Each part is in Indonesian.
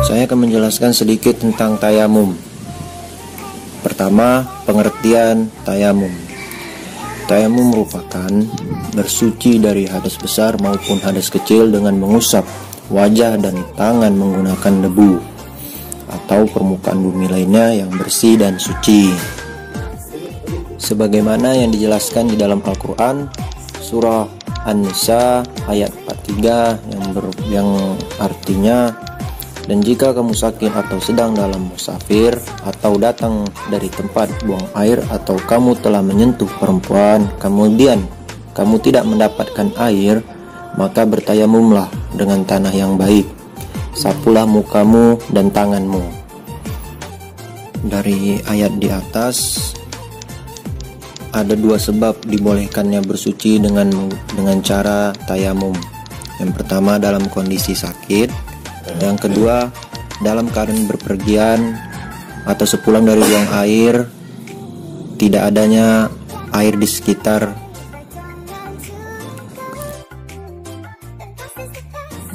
Saya akan menjelaskan sedikit tentang tayamum. Pertama, pengertian tayamum. Tayamum merupakan bersuci dari hadas besar maupun hadas kecil dengan mengusap wajah dan tangan menggunakan debu atau permukaan bumi lainnya yang bersih dan suci. Sebagaimana yang dijelaskan di dalam Al-Quran, surah An-Nisa ayat 43 yang artinya, dan jika kamu sakit atau sedang dalam musafir atau datang dari tempat buang air atau kamu telah menyentuh perempuan kemudian kamu tidak mendapatkan air, maka bertayamumlah dengan tanah yang baik, sapulah mukamu dan tanganmu. Dari ayat di atas ada dua sebab dibolehkannya bersuci dengan cara tayamum. Yang pertama dalam kondisi sakit, yang kedua dalam keadaan berpergian atau sepulang dari buang air, tidak adanya air di sekitar.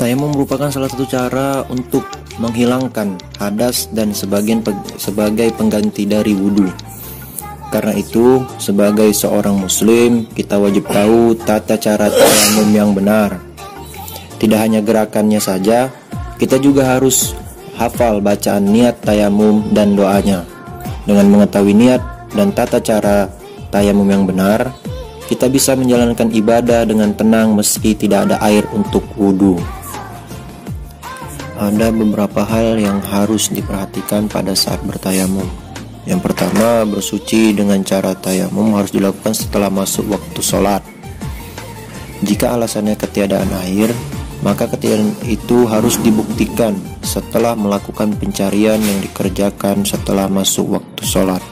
Tayamum merupakan salah satu cara untuk menghilangkan hadas dan sebagai pengganti dari wudhu. Karena itu, sebagai seorang muslim, kita wajib tahu tata cara tayamum yang benar. Tidak hanya gerakannya saja, kita juga harus hafal bacaan niat tayamum dan doanya. Dengan mengetahui niat dan tata cara tayamum yang benar, kita bisa menjalankan ibadah dengan tenang meski tidak ada air untuk wudhu. Ada beberapa hal yang harus diperhatikan pada saat bertayamum. Yang pertama, bersuci dengan cara tayamum harus dilakukan setelah masuk waktu sholat. Jika alasannya ketiadaan air, maka ketiadaan itu harus dibuktikan setelah melakukan pencarian yang dikerjakan setelah masuk waktu sholat.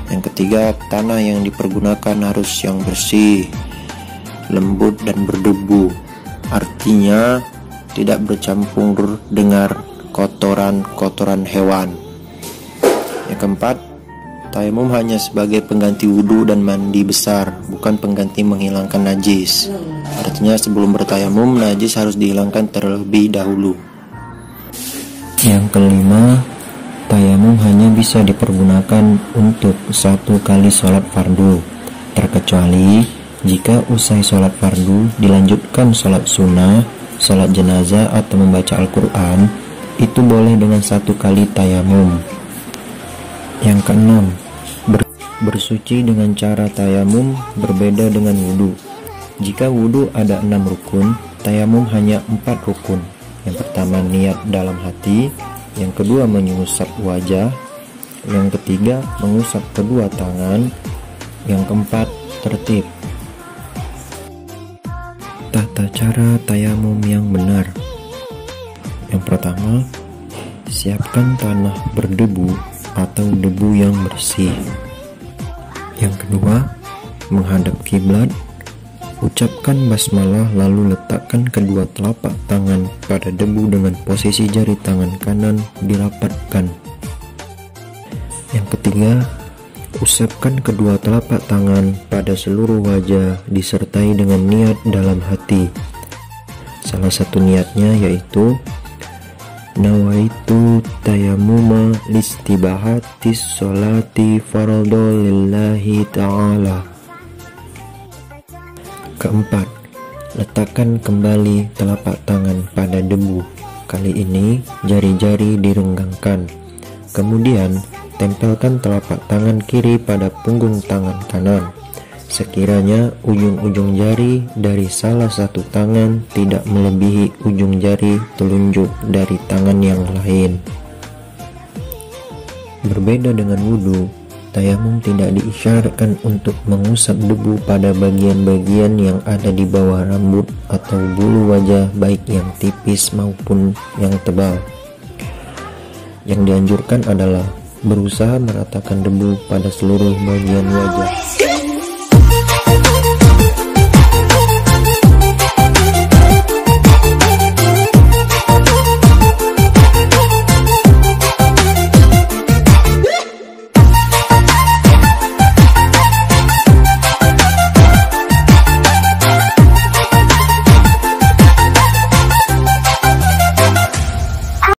Yang ketiga, tanah yang dipergunakan harus yang bersih, lembut dan berdebu, artinya tidak bercampur dengan kotoran hewan. Yang keempat, tayamum hanya sebagai pengganti wudhu dan mandi besar, bukan pengganti menghilangkan najis. Artinya sebelum bertayamum, najis harus dihilangkan terlebih dahulu. Yang kelima, tayamum hanya bisa dipergunakan untuk satu kali sholat fardu, terkecuali jika usai sholat fardu dilanjutkan sholat sunnah, sholat jenazah atau membaca Al-Quran, itu boleh dengan satu kali tayamum. Yang keenam, bersuci dengan cara tayamum berbeda dengan wudhu. Jika wudhu ada 6 rukun, tayamum hanya 4 rukun. Yang pertama niat dalam hati, yang kedua mengusap wajah, yang ketiga mengusap kedua tangan, yang keempat tertib. Tata cara tayamum yang benar. Yang pertama, siapkan tanah berdebu atau debu yang bersih. Yang kedua, menghadap kiblat, ucapkan basmalah lalu letakkan kedua telapak tangan pada debu dengan posisi jari tangan kanan dirapatkan. Yang ketiga, usapkan kedua telapak tangan pada seluruh wajah disertai dengan niat dalam hati. Salah satu niatnya yaitu nawaitu tayammuma listibahatis sholati fardhu lillahi ta'ala. Keempat, letakkan kembali telapak tangan pada debu. Kali ini jari-jari direnggangkan. Kemudian tempelkan telapak tangan kiri pada punggung tangan kanan. Sekiranya ujung-ujung jari dari salah satu tangan tidak melebihi ujung jari telunjuk dari tangan yang lain. Berbeda dengan wudhu, Tayamum tidak diisyaratkan untuk mengusap debu pada bagian-bagian yang ada di bawah rambut atau bulu wajah, baik yang tipis maupun yang tebal. Yang dianjurkan adalah berusaha meratakan debu pada seluruh bagian wajah.